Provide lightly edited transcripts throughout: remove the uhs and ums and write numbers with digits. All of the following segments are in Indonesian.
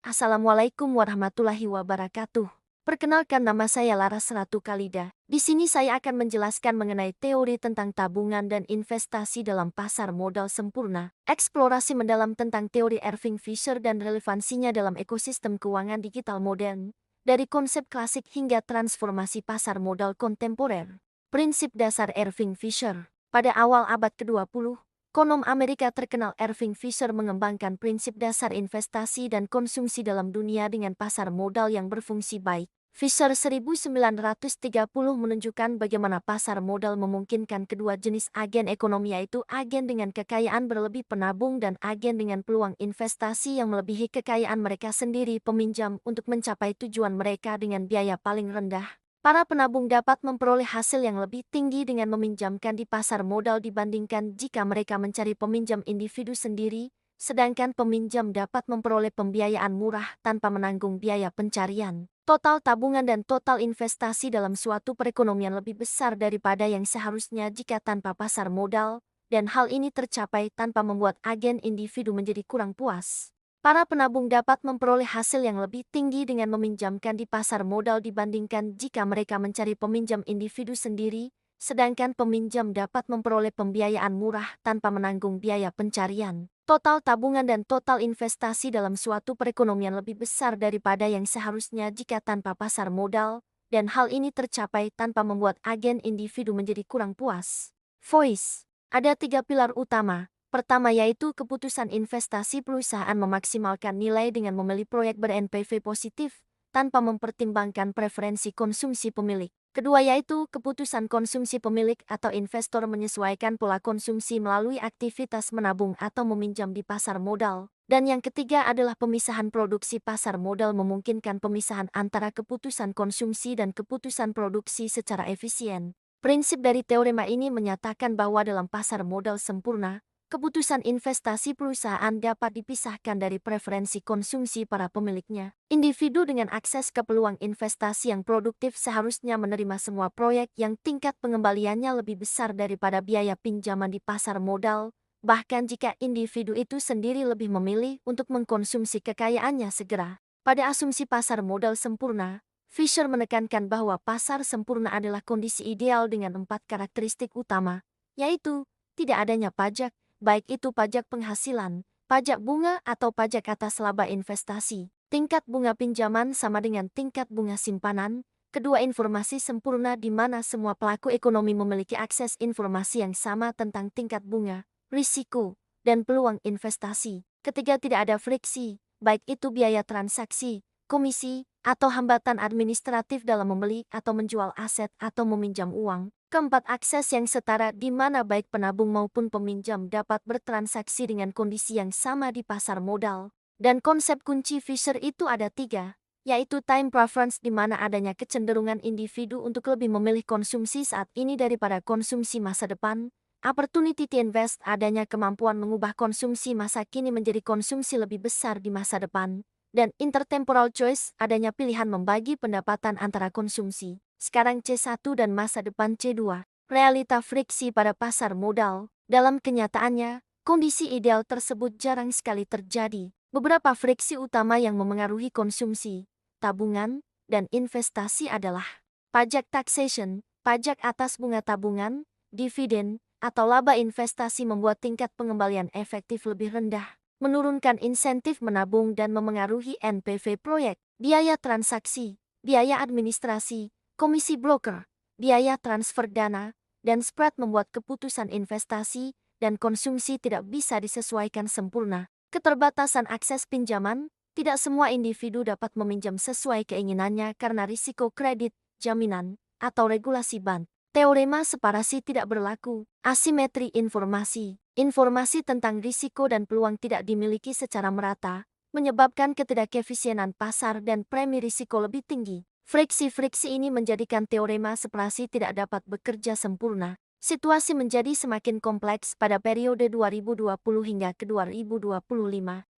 Assalamualaikum warahmatullahi wabarakatuh. Perkenalkan, nama saya Laras Ratu Kalida. Di sini saya akan menjelaskan mengenai teori tentang tabungan dan investasi dalam pasar modal sempurna. Eksplorasi mendalam tentang teori Irving Fisher dan relevansinya dalam ekosistem keuangan digital modern, dari konsep klasik hingga transformasi pasar modal kontemporer. Prinsip dasar Irving Fisher. Pada awal abad ke-20, ekonom Amerika terkenal Irving Fisher mengembangkan prinsip dasar investasi dan konsumsi dalam dunia dengan pasar modal yang berfungsi baik. Fisher 1930 menunjukkan bagaimana pasar modal memungkinkan kedua jenis agen ekonomi, yaitu agen dengan kekayaan berlebih penabung dan agen dengan peluang investasi yang melebihi kekayaan mereka sendiri peminjam untuk mencapai tujuan mereka dengan biaya paling rendah. Para penabung dapat memperoleh hasil yang lebih tinggi dengan meminjamkan di pasar modal dibandingkan jika mereka mencari peminjam individu sendiri, sedangkan peminjam dapat memperoleh pembiayaan murah tanpa menanggung biaya pencarian. Total tabungan dan total investasi dalam suatu perekonomian lebih besar daripada yang seharusnya jika tanpa pasar modal, dan hal ini tercapai tanpa membuat agen individu menjadi kurang puas. Para penabung dapat memperoleh hasil yang lebih tinggi dengan meminjamkan di pasar modal dibandingkan jika mereka mencari peminjam individu sendiri, sedangkan peminjam dapat memperoleh pembiayaan murah tanpa menanggung biaya pencarian. Total tabungan dan total investasi dalam suatu perekonomian lebih besar daripada yang seharusnya jika tanpa pasar modal, dan hal ini tercapai tanpa membuat agen individu menjadi kurang puas. Voice. Ada 3 pilar utama. Pertama, yaitu keputusan investasi. Perusahaan memaksimalkan nilai dengan memilih proyek ber-NPV positif, tanpa mempertimbangkan preferensi konsumsi pemilik. Kedua, yaitu keputusan konsumsi. Pemilik atau investor menyesuaikan pola konsumsi melalui aktivitas menabung atau meminjam di pasar modal. Dan yang ketiga adalah pemisahan produksi. Pasar modal memungkinkan pemisahan antara keputusan konsumsi dan keputusan produksi secara efisien. Prinsip dari teorema ini menyatakan bahwa dalam pasar modal sempurna, keputusan investasi perusahaan dapat dipisahkan dari preferensi konsumsi para pemiliknya. Individu dengan akses ke peluang investasi yang produktif seharusnya menerima semua proyek yang tingkat pengembaliannya lebih besar daripada biaya pinjaman di pasar modal, bahkan jika individu itu sendiri lebih memilih untuk mengkonsumsi kekayaannya segera. Pada asumsi pasar modal sempurna, Fisher menekankan bahwa pasar sempurna adalah kondisi ideal dengan 4 karakteristik utama, yaitu tidak adanya pajak, baik itu pajak penghasilan, pajak bunga atau pajak atas laba investasi. Tingkat bunga pinjaman sama dengan tingkat bunga simpanan. Kedua, informasi sempurna di mana semua pelaku ekonomi memiliki akses informasi yang sama tentang tingkat bunga, risiko, dan peluang investasi. Ketiga, tidak ada friksi, baik itu biaya transaksi, komisi, atau hambatan administratif dalam membeli atau menjual aset atau meminjam uang. Keempat, akses yang setara di mana baik penabung maupun peminjam dapat bertransaksi dengan kondisi yang sama di pasar modal. Dan konsep kunci Fisher itu ada 3, yaitu time preference di mana adanya kecenderungan individu untuk lebih memilih konsumsi saat ini daripada konsumsi masa depan. Opportunity to invest, adanya kemampuan mengubah konsumsi masa kini menjadi konsumsi lebih besar di masa depan. Dan intertemporal choice, adanya pilihan membagi pendapatan antara konsumsi sekarang C1 dan masa depan C2. Realita friksi pada pasar modal. Dalam kenyataannya, kondisi ideal tersebut jarang sekali terjadi. Beberapa friksi utama yang memengaruhi konsumsi, tabungan, dan investasi adalah pajak taxation, pajak atas bunga tabungan, dividen, atau laba investasi membuat tingkat pengembalian efektif lebih rendah, menurunkan insentif menabung dan memengaruhi NPV proyek, biaya transaksi, biaya administrasi, komisi broker, biaya transfer dana, dan spread membuat keputusan investasi dan konsumsi tidak bisa disesuaikan sempurna. Keterbatasan akses pinjaman, tidak semua individu dapat meminjam sesuai keinginannya karena risiko kredit, jaminan, atau regulasi bank. Teorema separasi tidak berlaku. Asimetri informasi. Informasi tentang risiko dan peluang tidak dimiliki secara merata, menyebabkan ketidakefisienan pasar dan premi risiko lebih tinggi. Friksi-friksi ini menjadikan teorema separasi tidak dapat bekerja sempurna. Situasi menjadi semakin kompleks pada periode 2020 hingga ke 2025,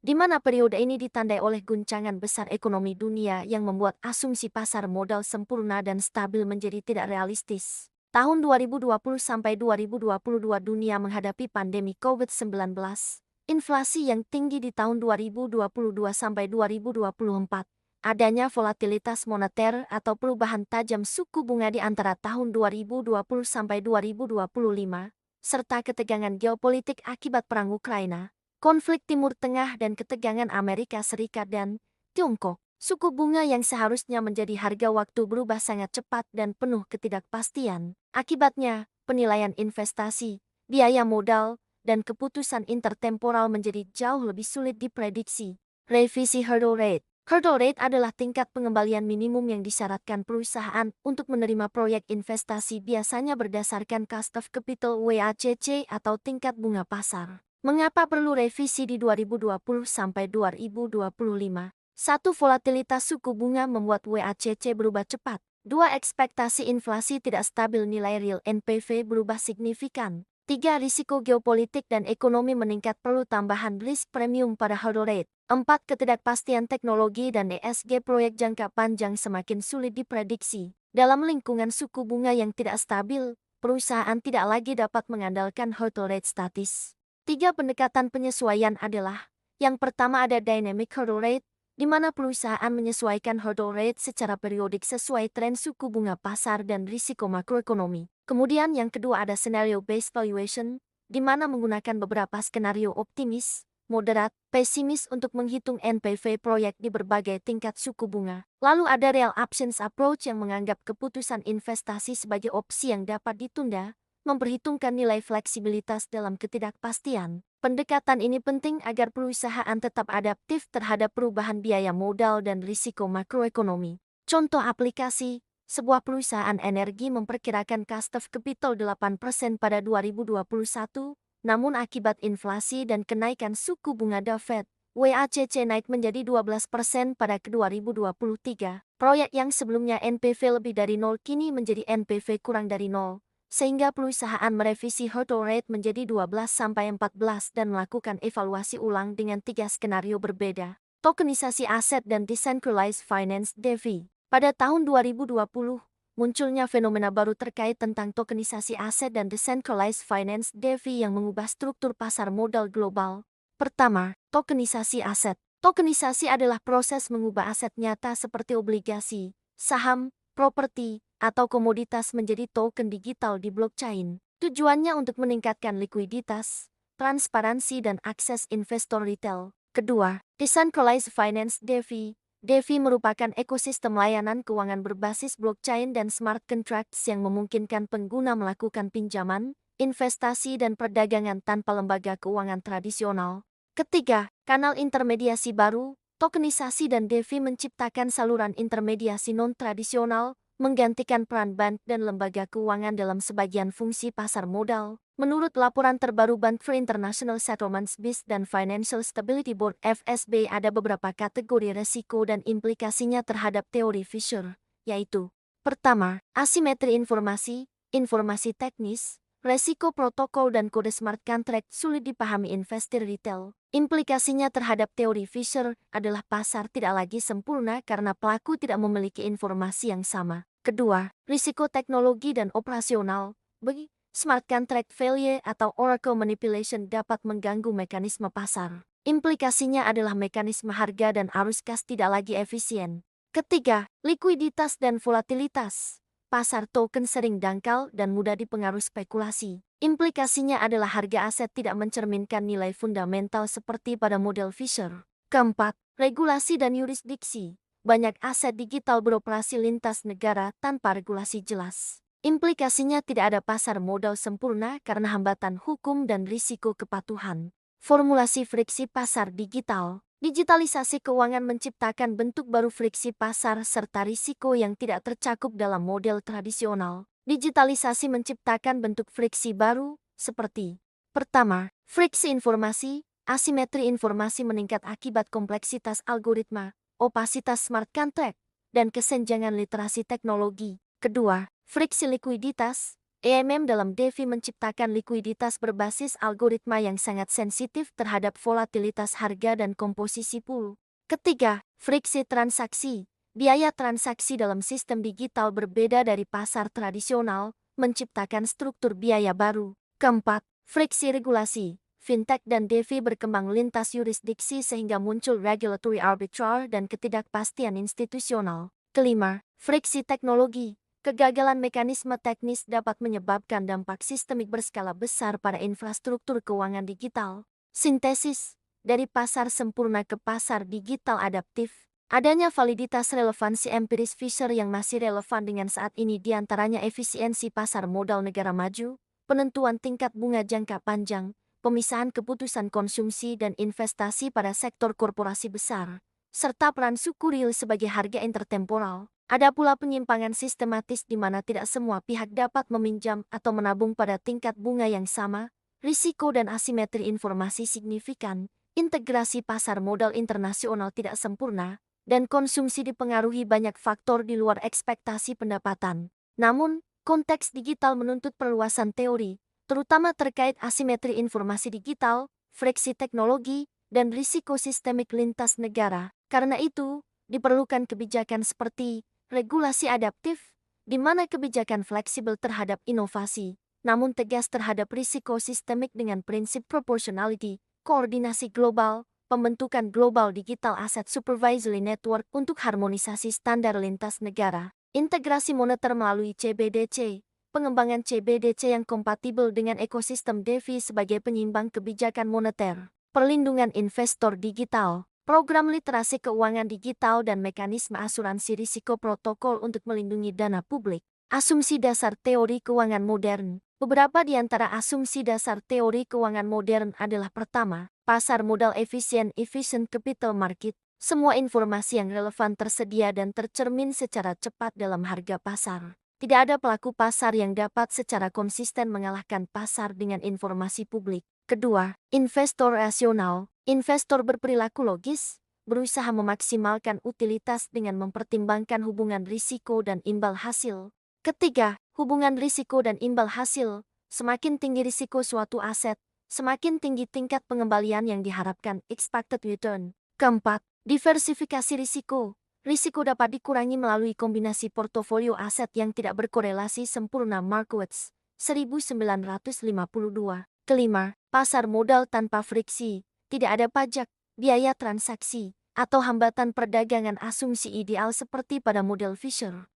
di mana periode ini ditandai oleh guncangan besar ekonomi dunia yang membuat asumsi pasar modal sempurna dan stabil menjadi tidak realistis. Tahun 2020 sampai 2022 dunia menghadapi pandemi COVID-19, inflasi yang tinggi di tahun 2022 sampai 2024, adanya volatilitas moneter atau perubahan tajam suku bunga di antara tahun 2020 sampai 2025, serta ketegangan geopolitik akibat perang Ukraina, konflik Timur Tengah dan ketegangan Amerika Serikat dan Tiongkok. Suku bunga yang seharusnya menjadi harga waktu berubah sangat cepat dan penuh ketidakpastian. Akibatnya, penilaian investasi, biaya modal, dan keputusan intertemporal menjadi jauh lebih sulit diprediksi. Revisi hurdle rate. Hurdle rate adalah tingkat pengembalian minimum yang disyaratkan perusahaan untuk menerima proyek investasi, biasanya berdasarkan cost of capital (WACC) atau tingkat bunga pasar. Mengapa perlu revisi di 2020 sampai 2025? 1. Volatilitas suku bunga membuat WACC berubah cepat. 2. Ekspektasi inflasi tidak stabil, nilai real NPV berubah signifikan. 3. Risiko geopolitik dan ekonomi meningkat, perlu tambahan risk premium pada hurdle rate. 4. Ketidakpastian teknologi dan ESG proyek jangka panjang semakin sulit diprediksi. Dalam lingkungan suku bunga yang tidak stabil, perusahaan tidak lagi dapat mengandalkan hurdle rate statis. 3. Pendekatan penyesuaian adalah: yang pertama ada dynamic hurdle rate, di mana perusahaan menyesuaikan hurdle rate secara periodik sesuai tren suku bunga pasar dan risiko makroekonomi. Kemudian yang kedua ada scenario-based valuation, di mana menggunakan beberapa skenario optimis, moderat, pesimis untuk menghitung NPV proyek di berbagai tingkat suku bunga. Lalu ada real options approach yang menganggap keputusan investasi sebagai opsi yang dapat ditunda, memperhitungkan nilai fleksibilitas dalam ketidakpastian. Pendekatan ini penting agar perusahaan tetap adaptif terhadap perubahan biaya modal dan risiko makroekonomi. Contoh aplikasi, sebuah perusahaan energi memperkirakan cost of capital 8% pada 2021, namun akibat inflasi dan kenaikan suku bunga The Fed, WACC naik menjadi 12% pada 2023. Proyek yang sebelumnya NPV lebih dari 0 kini menjadi NPV kurang dari 0. Sehingga perusahaan merevisi hurdle rate menjadi 12-14 dan melakukan evaluasi ulang dengan 3 skenario berbeda. Tokenisasi aset dan Decentralized Finance (DeFi). Pada tahun 2020, munculnya fenomena baru terkait tentang tokenisasi aset dan Decentralized Finance (DeFi) yang mengubah struktur pasar modal global. Pertama, tokenisasi aset. Tokenisasi adalah proses mengubah aset nyata seperti obligasi, saham, properti, atau komoditas menjadi token digital di blockchain. Tujuannya untuk meningkatkan likuiditas, transparansi dan akses investor retail. Kedua, Decentralized Finance (DeFi). DeFi merupakan ekosistem layanan keuangan berbasis blockchain dan smart contracts yang memungkinkan pengguna melakukan pinjaman, investasi dan perdagangan tanpa lembaga keuangan tradisional. Ketiga, kanal intermediasi baru. Tokenisasi dan DeFi menciptakan saluran intermediasi non-tradisional, menggantikan peran bank dan lembaga keuangan dalam sebagian fungsi pasar modal. Menurut laporan terbaru Bank for International Settlements (BIS) dan Financial Stability Board (FSB), ada beberapa kategori resiko dan implikasinya terhadap teori Fisher, yaitu: pertama, asimetri informasi, informasi teknis, resiko protokol dan kode smart contract sulit dipahami investor retail. Implikasinya terhadap teori Fisher adalah pasar tidak lagi sempurna karena pelaku tidak memiliki informasi yang sama. Kedua, risiko teknologi dan operasional. Bagi smart contract failure atau oracle manipulation dapat mengganggu mekanisme pasar. Implikasinya adalah mekanisme harga dan arus kas tidak lagi efisien. Ketiga, likuiditas dan volatilitas. Pasar token sering dangkal dan mudah dipengaruhi spekulasi. Implikasinya adalah harga aset tidak mencerminkan nilai fundamental seperti pada model Fisher. Keempat, regulasi dan yurisdiksi. Banyak aset digital beroperasi lintas negara tanpa regulasi jelas. Implikasinya tidak ada pasar modal sempurna karena hambatan hukum dan risiko kepatuhan. Formulasi friksi pasar digital. Digitalisasi keuangan menciptakan bentuk baru friksi pasar serta risiko yang tidak tercakup dalam model tradisional. Digitalisasi menciptakan bentuk friksi baru, seperti: pertama, friksi informasi. Asimetri informasi meningkat akibat kompleksitas algoritma, opasitas smart contract, dan kesenjangan literasi teknologi. Kedua, friksi likuiditas. EMM dalam DeFi menciptakan likuiditas berbasis algoritma yang sangat sensitif terhadap volatilitas harga dan komposisi pool. Ketiga, friksi transaksi. Biaya transaksi dalam sistem digital berbeda dari pasar tradisional, menciptakan struktur biaya baru. Keempat, friksi regulasi. fintech dan DeFi berkembang lintas yurisdiksi sehingga muncul regulatory arbitrage dan ketidakpastian institusional. Kelima, friksi teknologi. Kegagalan mekanisme teknis dapat menyebabkan dampak sistemik berskala besar pada infrastruktur keuangan digital. Sintesis, dari pasar sempurna ke pasar digital adaptif. Adanya validitas relevansi empiris Fisher yang masih relevan dengan saat ini diantaranya efisiensi pasar modal negara maju, penentuan tingkat bunga jangka panjang, pemisahan keputusan konsumsi dan investasi pada sektor korporasi besar, serta peran suku real sebagai harga intertemporal. Ada pula penyimpangan sistematis di mana tidak semua pihak dapat meminjam atau menabung pada tingkat bunga yang sama, risiko dan asimetri informasi signifikan, integrasi pasar modal internasional tidak sempurna, dan konsumsi dipengaruhi banyak faktor di luar ekspektasi pendapatan. Namun, konteks digital menuntut perluasan teori, terutama terkait asimetri informasi digital, friksi teknologi, dan risiko sistemik lintas negara. Karena itu, diperlukan kebijakan seperti regulasi adaptif, di mana kebijakan fleksibel terhadap inovasi, namun tegas terhadap risiko sistemik dengan prinsip proportionality, koordinasi global, pembentukan Global Digital Asset Supervisory Network untuk harmonisasi standar lintas negara, integrasi moneter melalui CBDC, pengembangan CBDC yang kompatibel dengan ekosistem DeFi sebagai penyimbang kebijakan moneter, perlindungan investor digital, program literasi keuangan digital dan mekanisme asuransi risiko protokol untuk melindungi dana publik. Asumsi dasar teori keuangan modern. Beberapa di antara asumsi dasar teori keuangan modern adalah pertama, pasar modal efisien efficient capital market. Semua informasi yang relevan tersedia dan tercermin secara cepat dalam harga pasar. Tidak ada pelaku pasar yang dapat secara konsisten mengalahkan pasar dengan informasi publik. Kedua, investor rasional. Investor berperilaku logis, berusaha memaksimalkan utilitas dengan mempertimbangkan hubungan risiko dan imbal hasil. Ketiga, hubungan risiko dan imbal hasil. Semakin tinggi risiko suatu aset, semakin tinggi tingkat pengembalian yang diharapkan expected return. Keempat, diversifikasi risiko. Risiko dapat dikurangi melalui kombinasi portofolio aset yang tidak berkorelasi sempurna. Markowitz, 1952. Kelima, pasar modal tanpa friksi. Tidak ada pajak, biaya transaksi, atau hambatan perdagangan asumsi ideal seperti pada model Fisher.